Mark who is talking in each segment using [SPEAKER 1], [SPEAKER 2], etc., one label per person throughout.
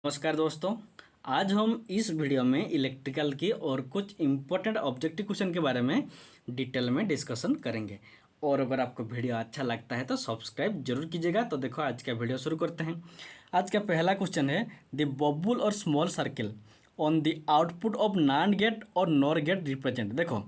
[SPEAKER 1] नमस्कार दोस्तों। आज हम इस वीडियो में इलेक्ट्रिकल की और कुछ इम्पोर्टेंट ऑब्जेक्टिव क्वेश्चन के बारे में डिटेल में डिस्कशन करेंगे। और अगर आपको वीडियो अच्छा लगता है तो सब्सक्राइब जरूर कीजिएगा। तो देखो आज का वीडियो शुरू करते हैं। आज का पहला क्वेश्चन है द बबल और small circle on the output of not gate और नॉर गेट रिप्रेजेंट। देखो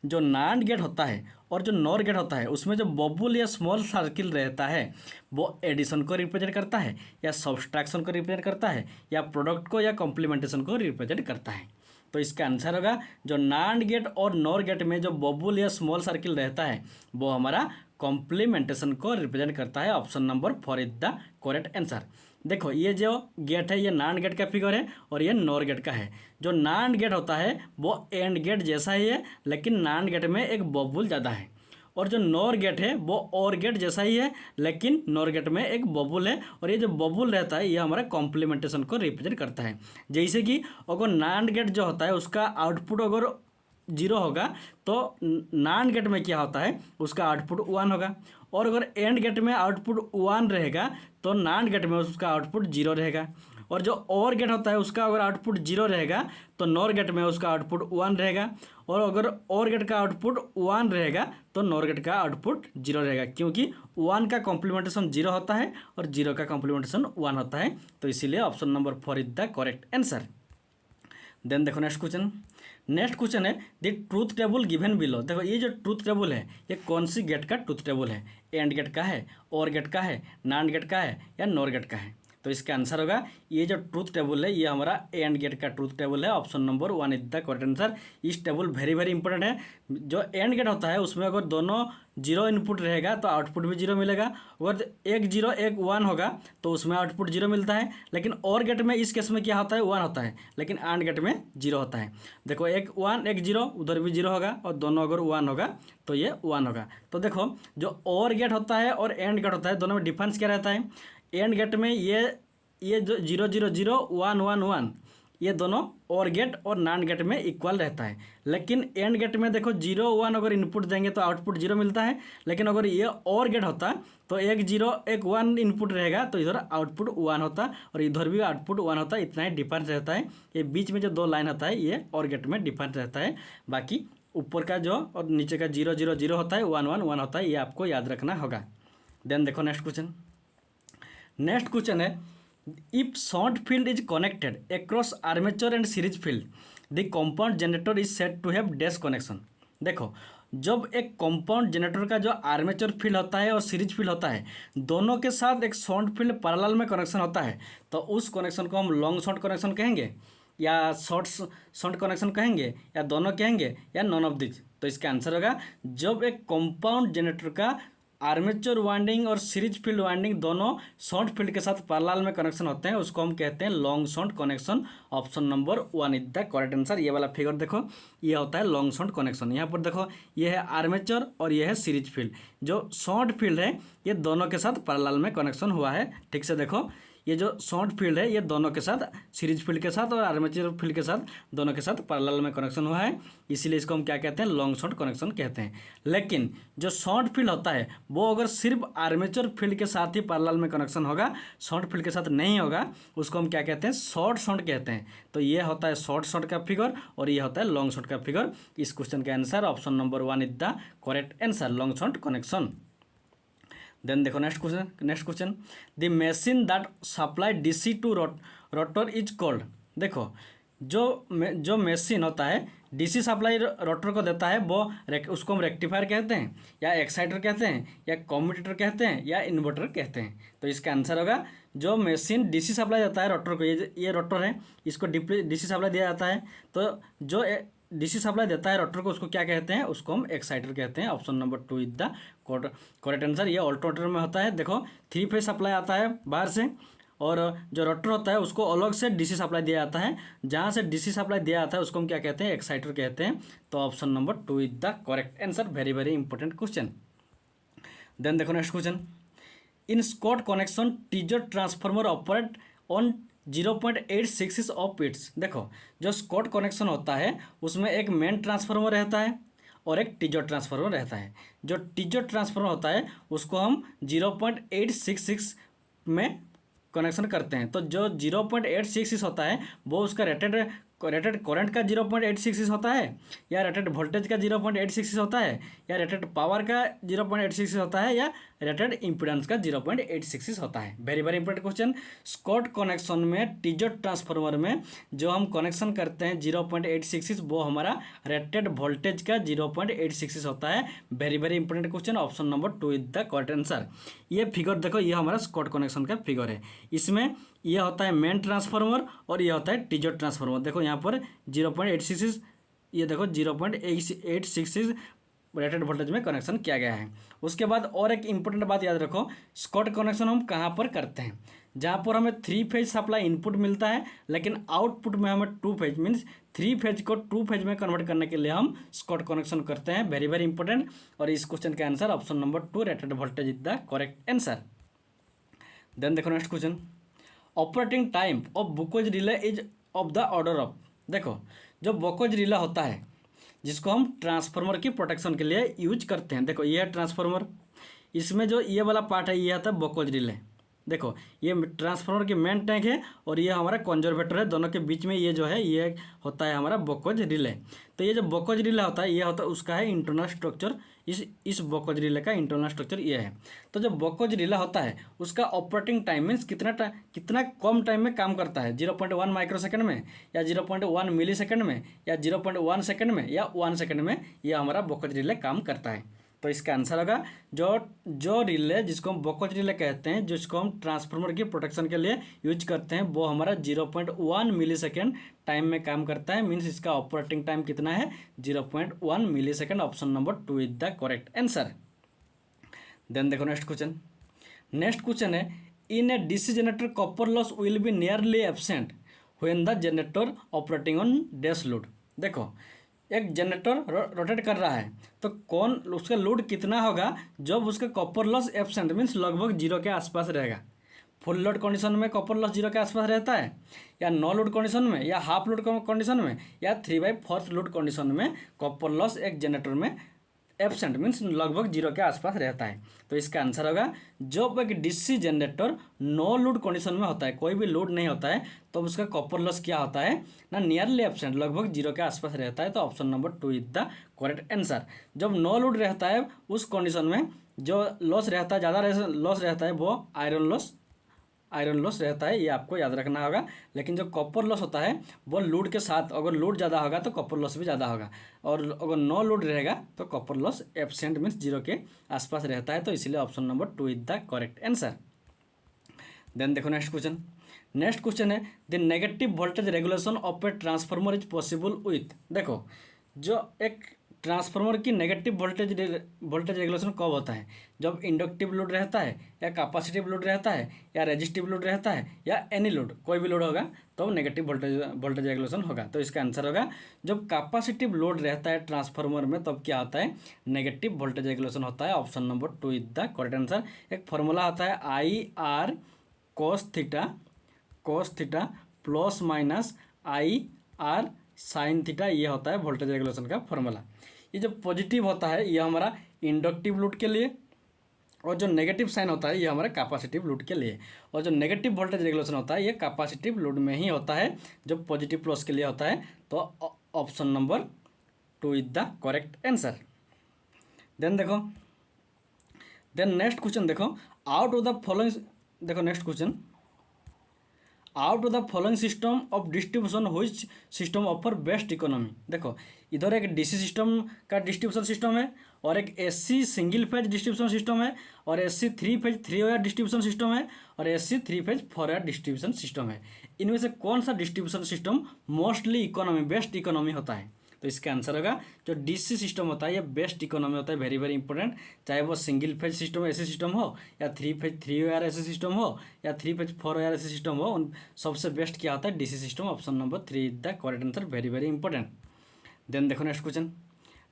[SPEAKER 1] जो नॉट गेट होता है और जो नॉर गेट होता है उसमें जो बबल या स्मॉल सर्किल रहता है वो एडिशन को रिप्रेजेंट करता है या सब्सट्रैक्शन को रिप्रेजेंट करता है या प्रोडक्ट को या कॉम्प्लीमेंटेशन को रिप्रेजेंट करता है। तो इसका आंसर होगा जो नॉट गेट और नॉर गेट में जो बबल या स्मॉल सर्किल रहता है वो हमारा कॉम्प्लीमेंटेशन को रिप्रेजेंट करता है। Option number 4 is the correct answer. देखो ये जो गेट है ये नॉट गेट का फिगर है और ये नॉर गेट का है। जो नॉट गेट होता है वो एंड गेट जैसा ही है लेकिन नॉट गेट में एक बबल ज़्यादा है, और जो नॉर गेट है वो और गेट जैसा ही है लेकिन नॉर गेट में एक बबल है, और ये जो बबल रहता है ये हमारा कॉम्प्लीमेंटेशन को रिप्रेजेंट करता है। जैसे कि अगर नॉट गेट जो होता है उसका आउटपुट अगर जीरो होगा तो नॉट गेट में क्या होता है उसका आउटपुट 1 होगा, और अगर एंड गेट में आउटपुट 1 रहेगा तो नॉट गेट में उसका आउटपुट 0 रहेगा। और जो और गेट होता है उसका अगर आउटपुट 0 रहेगा तो नॉर गेट में उसका आउटपुट 1 रहेगा, और अगर और गेट का आउटपुट 1 रहेगा तो नॉर गेट का आउटपुट 0 रहेगा, क्योंकि 1 का कॉम्प्लीमेंटेशन 0 होता है और 0 का कॉम्प्लीमेंटेशन 1 होता है। तो इसीलिए option number 4 is the correct answer. Then देखो नेक्स्ट क्वेश्चन है the truth table given below. देखो ये जो ट्रूथ टेबल है ये कौन सी गेट का ट्रूथ टेबल है, एंड गेट का है, और गेट का है, नॉट गेट का है या नॉर गेट का है। तो इसका आंसर होगा ये जो ट्रूथ टेबल है ये हमारा एंड गेट का ट्रूथ टेबल है। Option number 1 is the correct answer. इस टेबल वेरी वेरी इंपॉर्टेंट है। जो एंड गेट होता है उसमें अगर दोनों 0 इनपुट रहेगा तो आउटपुट भी 0 मिलेगा, अगर एक 0 एक 1 होगा तो उसमें आउटपुट 0 मिलता है। लेकिन और गेट में इस केस में क्या होता है 1 होता है, लेकिन एंड गेट में 0 होता है। देखो एक 1 एक 0 उधर भी 0 होगा, और दोनों अगर 1 होगा तो ये 1 होगा। तो देखो जो और गेट होता है और एंड गेट होता है दोनों में डिफरेंस क्या रहता है। एंड गेट में ये जो 0 0 0 1 1 1 ये दोनों और गेट और नॉट गेट में इक्वल रहता है। लेकिन एंड गेट में देखो 0 1 अगर इनपुट देंगे तो आउटपुट 0 मिलता है, लेकिन अगर ये और गेट होता तो एक 0 एक 1 इनपुट रहेगा तो इधर आउटपुट 1 होता और इधर भी आउटपुट 1 होता। इतना ही डिफरेंस रहता है। ये बीच में जो 2 लाइन होता है ये और गेट में डिफरेंस रहता है। बाकी ऊपर का जो और नीचे का 0 0 0 होता है 1 1 1 होता है, ये आपको याद रखना होगा। देन देखो नेक्स्ट क्वेश्चन है if short field is connected across armature and series field the compound generator is said to have dash connection. देखो जब एक कंपाउंड जनरेटर का जो आर्मेचर फील्ड होता है और सीरीज फील्ड होता है दोनों के साथ एक शॉर्ट फील्ड पैरेलल में कनेक्शन होता है तो उस कनेक्शन को हम लॉन्ग शॉर्ट कनेक्शन कहेंगे या शॉर्ट कनेक्शन कहेंगे या दोनों कहेंगे या नॉन ऑफ दिस। तो इसका आंसर होगा जब एक कंपाउंड जनरेटर का आर्मेचर वाइंडिंग और सीरीज फील्ड वाइंडिंग दोनों शॉर्ट फील्ड के साथ पैरेलल में कनेक्शन होते हैं उसको हम कहते हैं long short connection. Option number 1 is the correct answer. ये वाला फिगर देखो ये होता है लॉन्ग शॉर्ट कनेक्शन। यहाँ पर देखो ये है आर्मेचर और ये है सीरीज फील्ड। जो शॉर्ट फील्ड है ये दोनों के साथ पैरेलल में कनेक्शन हुआ है। ठीक से देखो ये जो शॉर्ट फील्ड है ये दोनों के साथ सीरीज फील्ड के साथ और आर्मेचर फील्ड के साथ दोनों के साथ पैरेलल में कनेक्शन हुआ है, इसीलिए इसको हम क्या कहते हैं लॉन्ग शॉर्ट कनेक्शन कहते हैं। लेकिन जो शॉर्ट फील्ड होता है वो अगर सिर्फ आर्मेचर फील्ड के साथ ही पैरेलल में कनेक्शन होगा शॉर्ट फील्ड के साथ नहीं होगा उसको हम क्या कहते हैं शॉर्ट कहते हैं। तो ये होता है शॉर्ट का फिगर और ये होता है लॉन्ग शॉर्ट का फिगर। इस क्वेश्चन का answer option number 1 is the correct answer long short connection. Then देखो next question the machine that supply DC to rotor is called. देखो जो मशीन होता है डीसी सप्लाई रोटर को देता है वो उसको हम रेक्टिफायर कहते हैं या एक्साइटर कहते हैं या कम्यूटेटर कहते हैं या इन्वर्टर कहते हैं। तो इसका आंसर होगा जो मशीन डीसी सप्लाई देता है रोटर को, ये रोटर है इसको डीसी सप्लाई दिया जाता है तो जो डीसी सप्लाई देता है रोटर को उसको क्या कहते हैं उसको हम एक्साइटर कहते हैं। Option number 2 is the correct answer. ये ऑल्टरनेटर में होता है। देखो 3 फेज सप्लाई आता है बाहर से और जो रोटर होता है उसको अलग से डीसी सप्लाई दिया जाता है। जहाँ से डीसी सप्लाई दिया जाता है उसको हम क्या कहते हैं एक्साइटर कहते हैं। तो option number 2 is the correct answer. Very very important question. Then देखो next question in Scott connection teaser transformer operate on 0.866 of पिट्स। देखो जो स्कॉट कनेक्शन होता है उसमें एक मेन ट्रांसफार्मर रहता है और एक टीजर ट्रांसफार्मर रहता है। जो टीजर ट्रांसफार्मर होता है उसको हम 0.866 में कनेक्शन करते हैं तो जो 0.866 होता है वो उसका रेटेड करंट का 0.866 होता है, या रेटेड वोल्टेज का 0.866 होता है, या रेटेड पावर का 0.866 होता है, या रेटेड इम्पीडेंस का 0.866 होता है। Very very important question. Scott connection में टीजोट ट्रांसफार्मर में जो हम कनेक्शन करते हैं 0.866 वो हमारा रेटेड वोल्टेज का 0.866 होता है। Very very important question. Option number 2 is the correct answer. ये फिगर देखो, ये हमारा स्कॉट कनेक्शन का फिगर है। इसमें यह होता है मेन ट्रांसफार्मर और यह होता है टीजोट ट्रांसफार्मर। देखो यहाँ पर 0.866, ये देखो 0.866 रेटेड वोल्टेज में कनेक्शन किया गया है। उसके बाद और एक इंपॉर्टेंट बात याद रखो, स्कॉट कनेक्शन हम कहाँ पर करते हैं, जहाँ पर हमें 3 फेज सप्लाई इनपुट मिलता है लेकिन आउटपुट में हमें 2 फेज मीन्स 3 फेज को 2 फेज में कन्वर्ट करने के लिए हम स्कॉट कनेक्शन करते हैं। Very very important. और इस क्वेश्चन का answer option number 2 rated voltage is the correct answer. Then देखो next question, operating time of Buchholz relay is of the order of. देखो जो बोकोज रिले होता है जिसको हम ट्रांसफार्मर की प्रोटेक्शन के लिए यूज करते हैं, देखो ये है ट्रांसफार्मर, इसमें जो ये वाला पार्ट है ये आता है बोकोज रिले। देखो ये ट्रांसफार्मर की मेन टैंक है और ये हमारा कंजर्वेटर है, दोनों के बीच में ये जो है ये होता है हमारा बोकोज रिले। तो ये जो बोकोज रिले होता है ये होता है उसका है इंटरनल स्ट्रक्चर। इस बोकोज रिले का इंटरनल स्ट्रक्चर ये है। तो जो बोकोज रिले होता है उसका ऑपरेटिंग टाइम मीन्स कितना कम टाइम में काम करता है, 0.1 माइक्रोसेकंड में, या 0.1 मिली सेकंड में, या 0.1 सेकंड में, या 1 सेकंड में ये हमारा बोकोज रिले काम करता है। तो इसका आंसर होगा जो रिले जिसको हम बोकोज रिले कहते हैं, जिसको हम ट्रांसफार्मर की प्रोटेक्शन के लिए यूज करते हैं, वो हमारा 0.1 मिली सेकेंड टाइम में काम करता है। मीन्स इसका ऑपरेटिंग टाइम कितना है, 0.1 millisecond. Option number 2 is the correct answer. Then देखो नेक्स्ट क्वेश्चन। नेक्स्ट क्वेश्चन है, in a DC generator copper loss will be nearly absent when the generator operating on dash load. देखो एक generator rotate कर रहा है तो कौन उसका लोड कितना होगा जब उसका कॉपर लॉस एब्सेंट मीन्स लगभग 0 के आसपास रहेगा। फुल लोड कंडीशन में कॉपर लॉस 0 के आसपास रहता है, या नो लोड कंडीशन में, या हाफ लोड कंडीशन में, या 3/4 लोड कंडीशन में कॉपर लॉस एक जनरेटर में एब्सेंट मीन्स लगभग 0 के आसपास रहता है। तो इसका आंसर होगा जब एक DC generator no load condition में होता है, कोई भी लोड नहीं होता है, तो उसका कॉपर लॉस क्या होता है ना, नियरली एब्सेंट लगभग 0 के आसपास रहता है। तो option number 2 is the correct answer. जब नो लोड रहता है उस कंडीशन में जो लॉस रहता है, ज़्यादा लॉस रहता है वो आयरन लॉस रहता है, ये आपको याद रखना होगा। लेकिन जो कॉपर लॉस होता है वो लोड के साथ, अगर लोड ज़्यादा होगा तो कॉपर लॉस भी ज़्यादा होगा, और अगर नो लोड रहेगा तो कॉपर लॉस एब्सेंट मीन्स 0 के आसपास रहता है। तो इसलिए option number 2 is the correct answer. Then देखो नेक्स्ट क्वेश्चन। नेक्स्ट क्वेश्चन है, the negative voltage regulation of a transformer is possible with. देखो जो एक ट्रांसफार्मर की नेगेटिव वोल्टेज रेगुलेशन कब होता है, जब इंडक्टिव लोड रहता है, या कैपेसिटिव लोड रहता है, या रेजिस्टिव लोड रहता है, या एनी लोड, कोई भी लोड होगा तो नेगेटिव वोल्टेज रेगुलेशन होगा। तो इसका आंसर होगा जब कैपेसिटिव लोड रहता है ट्रांसफार्मर में तब क्या होता है, नेगेटिव वोल्टेज रेगुलेशन होता है। Option number 2 is the correct answer. एक फॉर्मूला होता है IR cos theta plus minus IR sine theta, ये होता है वोल्टेज रेगुलेशन का फॉर्मूला। ये जो पॉजिटिव होता है ये हमारा इंडक्टिव लोड के लिए, और जो नेगेटिव साइन होता है ये हमारा कैपेसिटिव लोड के लिए। और जो नेगेटिव वोल्टेज रेगुलेशन होता है ये कैपेसिटिव लोड में ही होता है, जो पॉजिटिव प्लस के लिए होता है। तो option number 2 is the correct answer. Then देखो, देन नेक्स्ट क्वेश्चन देखो, आउट ऑफ द फॉलोइंग, देखो next question, out of the following system of distribution which system offer best economy. देखो इधर एक डीसी सिस्टम का डिस्ट्रीब्यूशन सिस्टम है, और एक AC single phase distribution system है, और AC 3 phase 3 wire distribution system है, और AC 3 phase 4 wire distribution system है। इनमें से कौन सा distribution system mostly economy best economy होता है। तो इसका आंसर होगा जो डीसी सिस्टम होता है ये बेस्ट इकोनॉमी होता है। वेरी वेरी इंपॉर्टेंट, चाहे वो सिंगल फेज सिस्टम ऐसे सिस्टम हो, या 3 फेज 3 वायर ऐसे सिस्टम हो, या 3 फेज 4 वायर ऐसे सिस्टम हो, उन सबसे बेस्ट क्या होता है, DC system. Option number 3 is the correct answer. Very very important. Then देखो नेक्स्ट क्वेश्चन।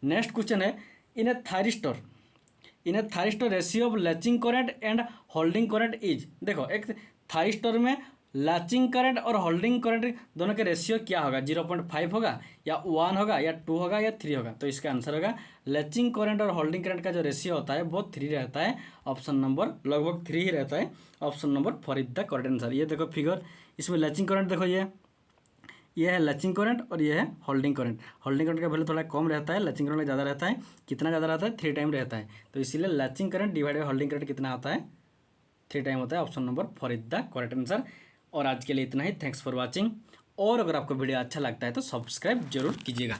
[SPEAKER 1] नेक्स्ट क्वेश्चन है, in a thyristor ratio of latching current and holding current is. देखो एक थायरिस्टर में लैचिंग करंट और holding current दोनों के ratio क्या होगा, 0.5 होगा या 1 होगा या 2 होगा या 3 होगा। तो इसका आंसर होगा लैचिंग करंट और होल्डिंग करंट का जो रेशियो होता है वो 3 रहता है। ऑप्शन नंबर लगभग 3 ही रहता है। Option number 4 is the correct answer. ये देखो फिगर, इसमें लैचिंग करंट देखो, ये है लैचिंग करंट और ये है होल्डिंग करंट। होल्डिंग करंट का वैल्यू थोड़ा कम रहता है, लैचिंग करंट का ज़्यादा रहता है। कितना ज़्यादा रहता है, 3 टाइम रहता है। तो इसीलिए latching current divide by holding current कितना होता है, 3 टाइम होता है। Option number 4 is the correct answer. और आज के लिए इतना ही। Thanks for watching. और अगर आपको वीडियो अच्छा लगता है तो सब्सक्राइब जरूर कीजिएगा।